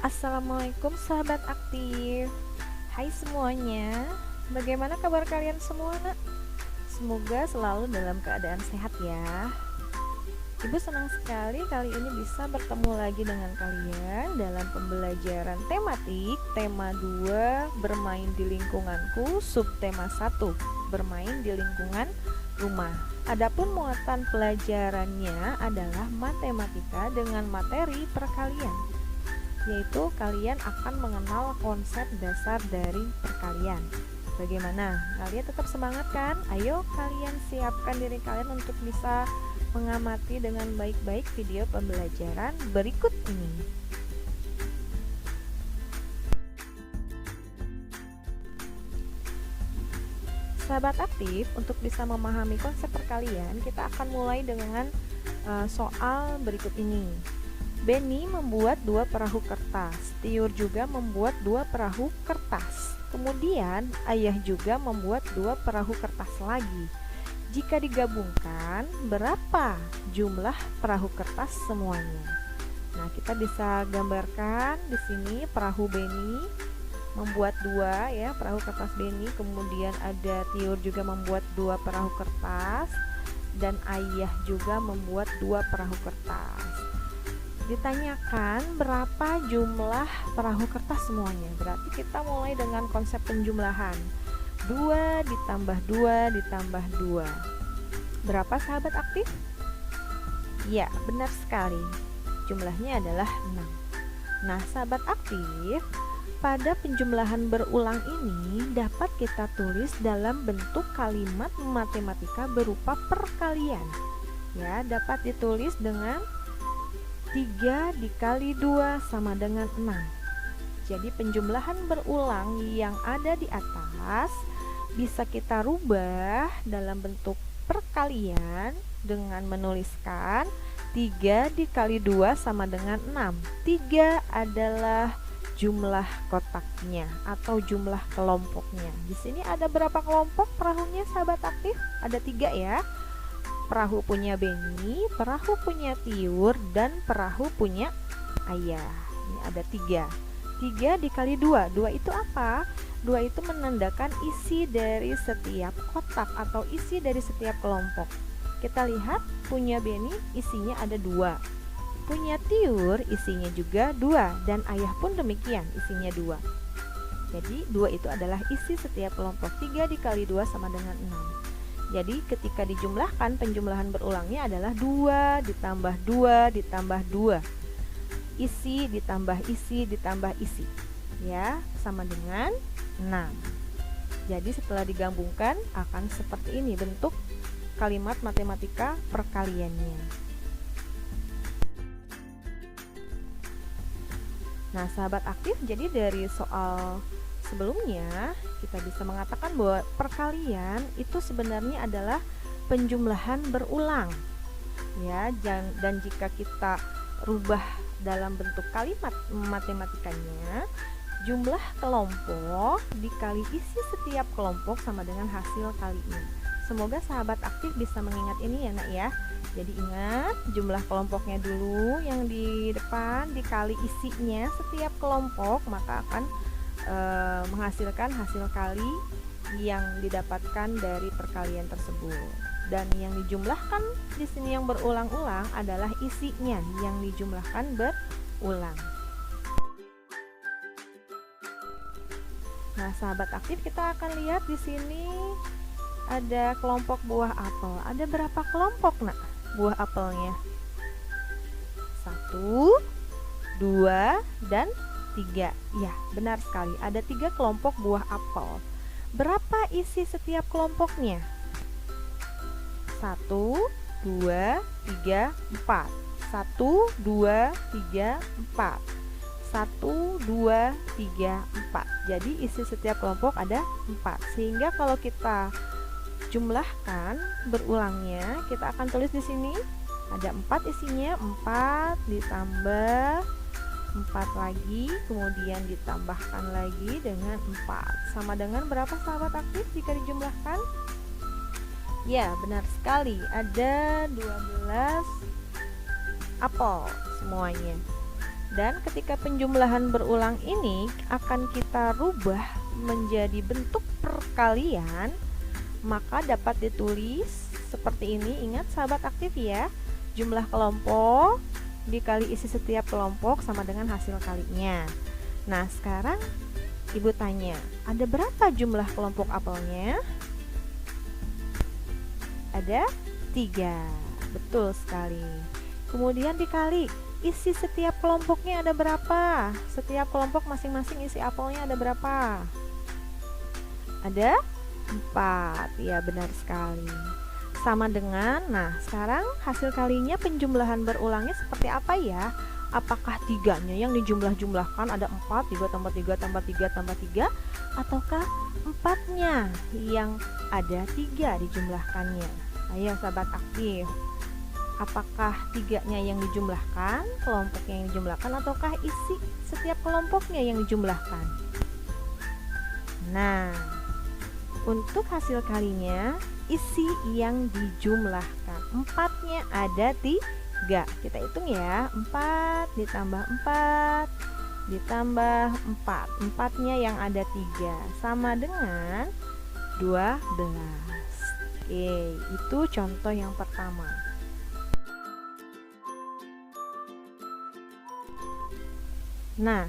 Assalamualaikum sahabat aktif. Hai semuanya, bagaimana kabar kalian semua nak? Semoga selalu dalam keadaan sehat ya. Ibu senang sekali kali ini bisa bertemu lagi dengan kalian dalam pembelajaran tematik tema 2 bermain di lingkunganku, subtema 1 bermain di lingkungan rumah. Adapun muatan pelajarannya adalah matematika dengan materi perkalian, yaitu kalian akan mengenal konsep dasar dari perkalian. Bagaimana? Kalian tetap semangat kan? Ayo kalian siapkan diri kalian untuk bisa mengamati dengan baik-baik video pembelajaran berikut ini. Sahabat aktif, untuk bisa memahami konsep perkalian, kita akan mulai dengan soal berikut ini. Benny membuat 2 perahu kertas, Tiur juga membuat 2 perahu kertas. Kemudian ayah juga membuat 2 perahu kertas lagi. Jika digabungkan, berapa jumlah perahu kertas semuanya? Nah, kita bisa gambarkan di sini perahu Benny membuat 2 ya, perahu kertas Benny, kemudian ada Tiur juga membuat 2 perahu kertas dan ayah juga membuat 2 perahu kertas. Ditanyakan berapa jumlah perahu kertas semuanya. Berarti kita mulai dengan konsep penjumlahan. 2 ditambah 2 ditambah 2. Berapa sahabat aktif? Ya, benar sekali. Jumlahnya adalah 6. Nah, sahabat aktif, pada penjumlahan berulang ini dapat kita tulis dalam bentuk kalimat matematika berupa perkalian. Ya, dapat ditulis dengan 3 dikali 2 sama dengan 6. Jadi penjumlahan berulang yang ada di atas bisa kita rubah dalam bentuk perkalian dengan menuliskan 3 dikali 2 sama dengan 6. 3 adalah jumlah kotaknya atau jumlah kelompoknya. Di sini ada berapa kelompok perahunya sahabat aktif? Ada 3 ya. Perahu punya Benny, perahu punya Tiur, dan perahu punya ayah. Ini ada 3. 3 dikali 2. 2 itu apa? 2 itu menandakan isi dari setiap kotak atau isi dari setiap kelompok. Kita lihat punya Benny isinya ada 2. Punya Tiur isinya juga 2, dan ayah pun demikian isinya 2. Jadi 2 itu adalah isi setiap kelompok. 3 dikali 2 sama dengan 6. Jadi ketika dijumlahkan, penjumlahan berulangnya adalah 2 ditambah 2 ditambah 2. Isi ditambah isi ditambah isi. Ya, sama dengan 6. Jadi setelah digabungkan akan seperti ini bentuk kalimat matematika perkaliannya. Nah, sahabat aktif, jadi dari soal sebelumnya kita bisa mengatakan bahwa perkalian itu sebenarnya adalah penjumlahan berulang ya, dan jika kita rubah dalam bentuk kalimat matematikanya, jumlah kelompok dikali isi setiap kelompok sama dengan hasil kalinya. Semoga sahabat aktif bisa mengingat ini ya nak ya. Jadi ingat jumlah kelompoknya dulu yang di depan dikali isinya setiap kelompok, maka akan menghasilkan hasil kali yang didapatkan dari perkalian tersebut. Dan yang dijumlahkan di sini yang berulang-ulang adalah isinya yang dijumlahkan berulang. Nah, sahabat aktif, kita akan lihat di sini ada kelompok buah apel. Ada berapa kelompok nak buah apelnya? 1, 2, dan 3. Ya, benar sekali. Ada 3 kelompok buah apel. Berapa isi setiap kelompoknya? 1, 2, 3, 4. 1, 2, 3, 4. 1, 2, 3, 4. Jadi isi setiap kelompok ada 4. Sehingga kalau kita jumlahkan berulangnya, kita akan tulis di sini ada 4 isinya, 4 ditambah 4 lagi, kemudian ditambahkan lagi dengan 4. Sama dengan berapa sahabat aktif jika dijumlahkan? Ya, benar sekali. Ada 12 apel semuanya. Dan ketika penjumlahan berulang ini akan kita rubah menjadi bentuk perkalian, maka dapat ditulis seperti ini. Ingat sahabat aktif ya, jumlah kelompok dikali isi setiap kelompok sama dengan hasil kalinya. Nah sekarang ibu tanya, ada berapa jumlah kelompok apelnya? Ada 3. Betul sekali. Kemudian dikali isi setiap kelompoknya ada berapa? Setiap kelompok masing-masing isi apelnya ada berapa? Ada 4. Ya benar sekali. Sama dengan, nah sekarang hasil kalinya penjumlahan berulangnya seperti apa ya? Apakah 3-nya yang dijumlah-jumlahkan ada 4, 3 tambah 3 tambah 3 tambah 3, ataukah 4-nya yang ada 3 dijumlahkannya? Ayo sahabat aktif, apakah 3-nya yang dijumlahkan, kelompoknya yang dijumlahkan, ataukah isi setiap kelompoknya yang dijumlahkan? Nah, untuk hasil kalinya isi yang dijumlahkan, 4-nya ada 3. Kita hitung ya, 4 ditambah 4 ditambah 4, 4-nya yang ada 3 sama dengan 12. Oke, itu contoh yang pertama. Nah,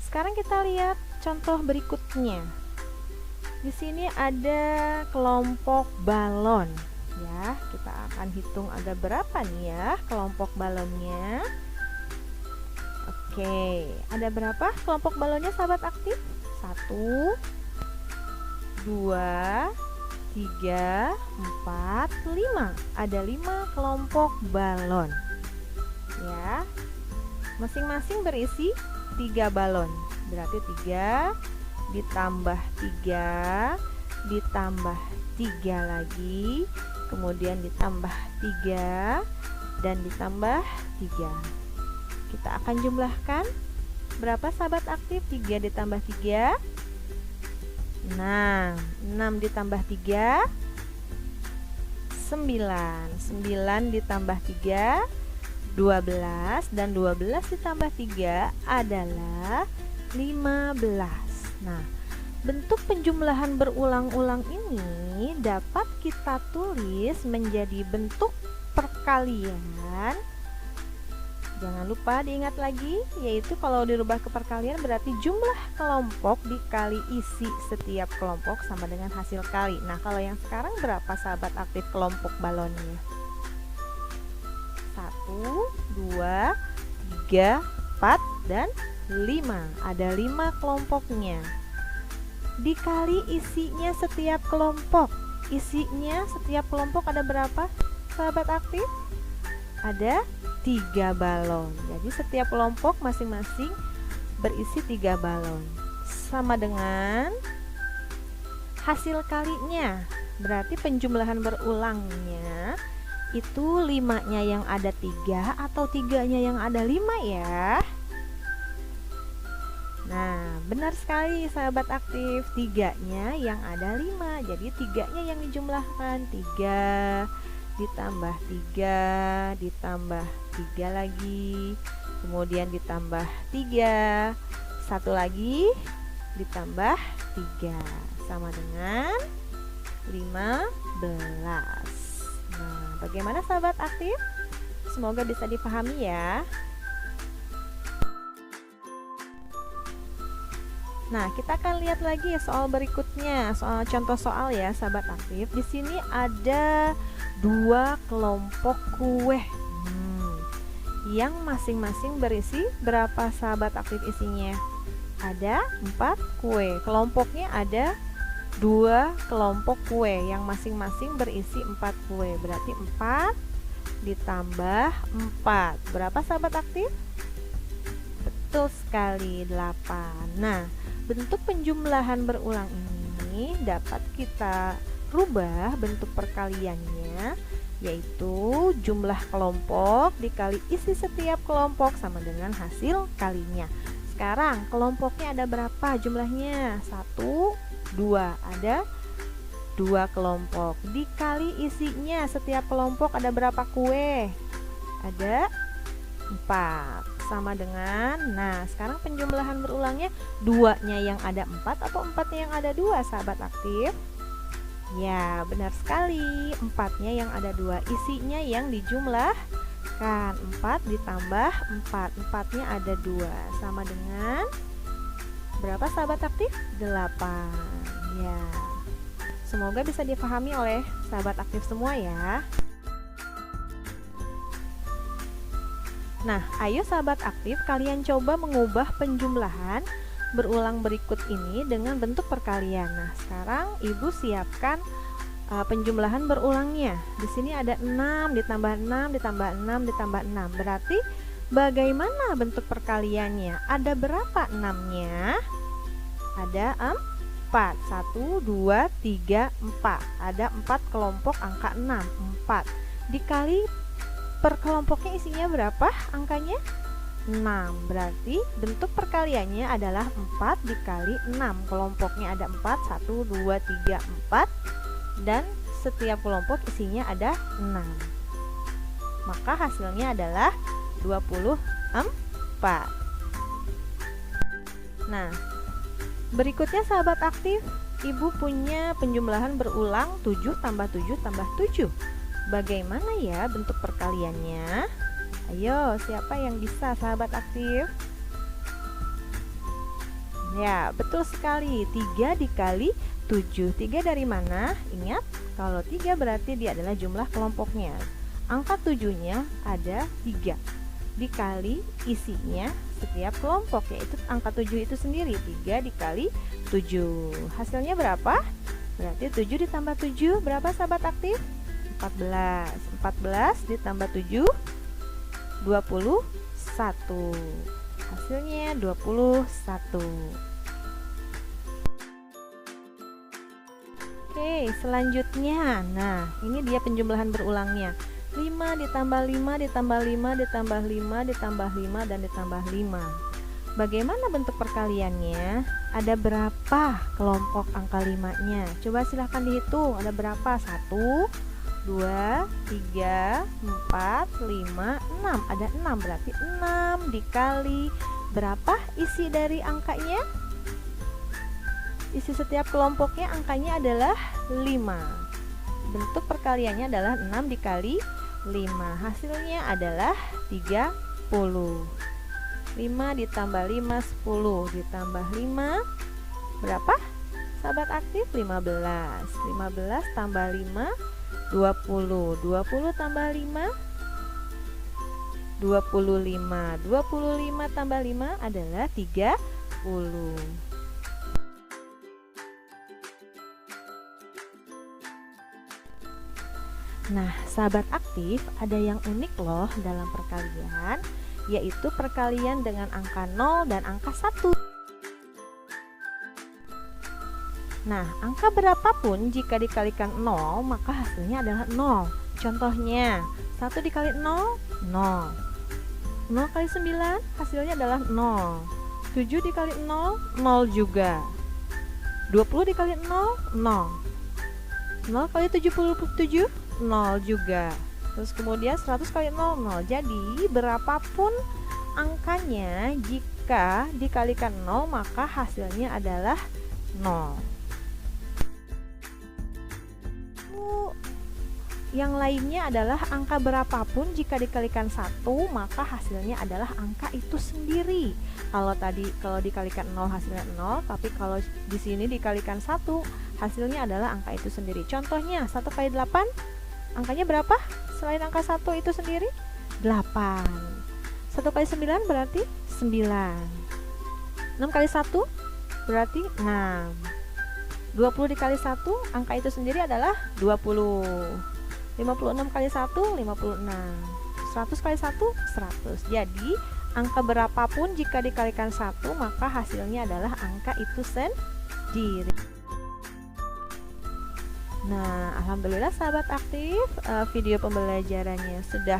sekarang kita lihat contoh berikutnya. Di sini ada kelompok balon. Ya, kita akan hitung ada berapa nih ya kelompok balonnya. Oke, ada berapa kelompok balonnya sahabat aktif? 1, 2, 3, 4, 5. Ada 5 kelompok balon. Ya, masing-masing berisi 3 balon. Berarti 3 ditambah 3 ditambah 3 lagi, kemudian ditambah 3 dan ditambah 3. Kita akan jumlahkan berapa sahabat aktif? 3 ditambah 3, 6. 6 ditambah 3, 9. 9 ditambah 3, 12. Dan 12 ditambah 3 adalah 15. Nah, bentuk penjumlahan berulang-ulang ini dapat kita tulis menjadi bentuk perkalian. Jangan lupa diingat lagi, yaitu kalau dirubah ke perkalian berarti jumlah kelompok dikali isi setiap kelompok sama dengan hasil kali. Nah, kalau yang sekarang berapa sahabat aktif kelompok balonnya? 1, 2, 3, 4, dan 5. Ada 5 kelompoknya. Dikali isinya setiap kelompok. Isinya setiap kelompok ada berapa sahabat aktif? Ada 3 balon. Jadi setiap kelompok masing-masing berisi 3 balon. Sama dengan hasil kalinya. Berarti penjumlahan berulangnya itu 5-nya yang ada 3 atau 3-nya yang ada 5 ya. Nah, benar sekali sahabat aktif, 3-nya yang ada 5. Jadi 3-nya yang dijumlahkan, 3 ditambah 3 ditambah 3 lagi, kemudian ditambah 3, 1 lagi ditambah 3 sama dengan 15. Nah, bagaimana sahabat aktif? Semoga bisa dipahami ya. Nah, kita akan lihat lagi ya soal berikutnya, soal contoh soal ya sahabat aktif. Di sini ada 2 kelompok kue yang masing-masing berisi berapa sahabat aktif isinya? Ada 4 kue. Kelompoknya ada 2 kelompok kue yang masing-masing berisi 4 kue. Berarti 4 ditambah 4. Berapa sahabat aktif? Betul sekali, 8. Nah, bentuk penjumlahan berulang ini dapat kita rubah bentuk perkaliannya, yaitu jumlah kelompok dikali isi setiap kelompok sama dengan hasil kalinya. Sekarang kelompoknya ada berapa jumlahnya? 1, 2. Ada 2 kelompok. Dikali isinya setiap kelompok ada berapa kue? Ada 4. sama dengan, nah sekarang penjumlahan berulangnya 2-nya yang ada 4 atau 4-nya yang ada 2 sahabat aktif? Ya, benar sekali, 4-nya yang ada 2, isinya yang dijumlahkan, 4 ditambah 4, 4-nya ada 2, sama dengan berapa sahabat aktif? 8. Ya, semoga bisa dipahami oleh sahabat aktif semua ya. Nah, ayo sahabat aktif, kalian coba mengubah penjumlahan berulang berikut ini dengan bentuk perkalian. Nah, sekarang Ibu siapkan penjumlahan berulangnya. Di sini ada 6 ditambah 6 ditambah 6 ditambah 6. Berarti bagaimana bentuk perkaliannya? Ada berapa 6-nya? Ada 4. 1, 2, 3, 4. Ada 4 kelompok angka 6. 4 dikali per kelompoknya isinya berapa angkanya? 6. Berarti bentuk perkaliannya adalah 4 dikali 6. Kelompoknya ada 4, 1, 2, 3, 4. Dan setiap kelompok isinya ada 6. Maka hasilnya adalah 24. Nah, berikutnya sahabat aktif, Ibu punya penjumlahan berulang 7 tambah 7 tambah 7. Bagaimana ya bentuk perkaliannya? Ayo, siapa yang bisa sahabat aktif? Ya, betul sekali, 3 dikali 7. 3 dari mana? Ingat, kalau 3 berarti dia adalah jumlah kelompoknya. Angka 7-nya ada 3 dikali isinya setiap kelompok, yaitu angka 7 itu sendiri. 3 dikali 7. Hasilnya berapa? Berarti 7 ditambah 7 berapa sahabat aktif? 14. 14 ditambah 7 21. Hasilnya 21. Oke, selanjutnya. Nah, ini dia penjumlahan berulangnya. 5 ditambah 5 ditambah 5 ditambah 5 ditambah 5 dan ditambah 5. Bagaimana bentuk perkaliannya? Ada berapa kelompok angka 5-nya? Coba silahkan dihitung. Ada berapa? 1, 2, 3, 4, 5, 6. Ada 6, berarti 6 dikali berapa isi dari angkanya? Isi setiap kelompoknya angkanya adalah 5. Bentuk perkaliannya adalah 6 dikali 5. Hasilnya adalah 30. 5 ditambah 5, 10 ditambah 5 berapa? Sahabat aktif, 15. 15 tambah 5 20. 20 tambah 5 25. 25 tambah 5 adalah 30. Nah, sahabat aktif, ada yang unik loh dalam perkalian, yaitu perkalian dengan angka 0 dan angka 1. Nah, angka berapapun jika dikalikan 0, maka hasilnya adalah 0. Contohnya, 1 dikali 0, 0. 0 kali 9, hasilnya adalah 0. 7 dikali 0, 0 juga. 20 dikali 0, 0. 0 kali 77, 0 juga. Terus kemudian 100 kali 0, 0. Jadi, berapapun angkanya, jika dikalikan 0, maka hasilnya adalah 0. Yang lainnya adalah angka berapapun jika dikalikan 1, maka hasilnya adalah angka itu sendiri. Kalau dikalikan 0 hasilnya 0, tapi kalau di sini dikalikan 1, hasilnya adalah angka itu sendiri. Contohnya, 1 kali 8, angkanya berapa? Selain angka 1 itu sendiri, 8. 1 kali 9 berarti 9. 6 kali 1 berarti 6. 20 dikali 1, angka itu sendiri adalah 20. 56 kali 1, 56. 100 kali 1, 100. Jadi, angka berapapun jika dikalikan 1, maka hasilnya adalah angka itu sendiri. Nah, alhamdulillah sahabat aktif, video pembelajarannya sudah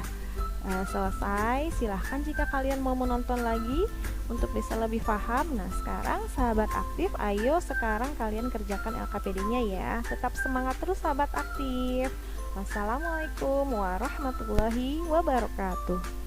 selesai. Silahkan jika kalian mau menonton lagi untuk bisa lebih paham. Nah, sekarang sahabat aktif, ayo sekarang kalian kerjakan LKPD-nya ya. Tetap semangat terus sahabat aktif. Wassalamualaikum warahmatullahi wabarakatuh.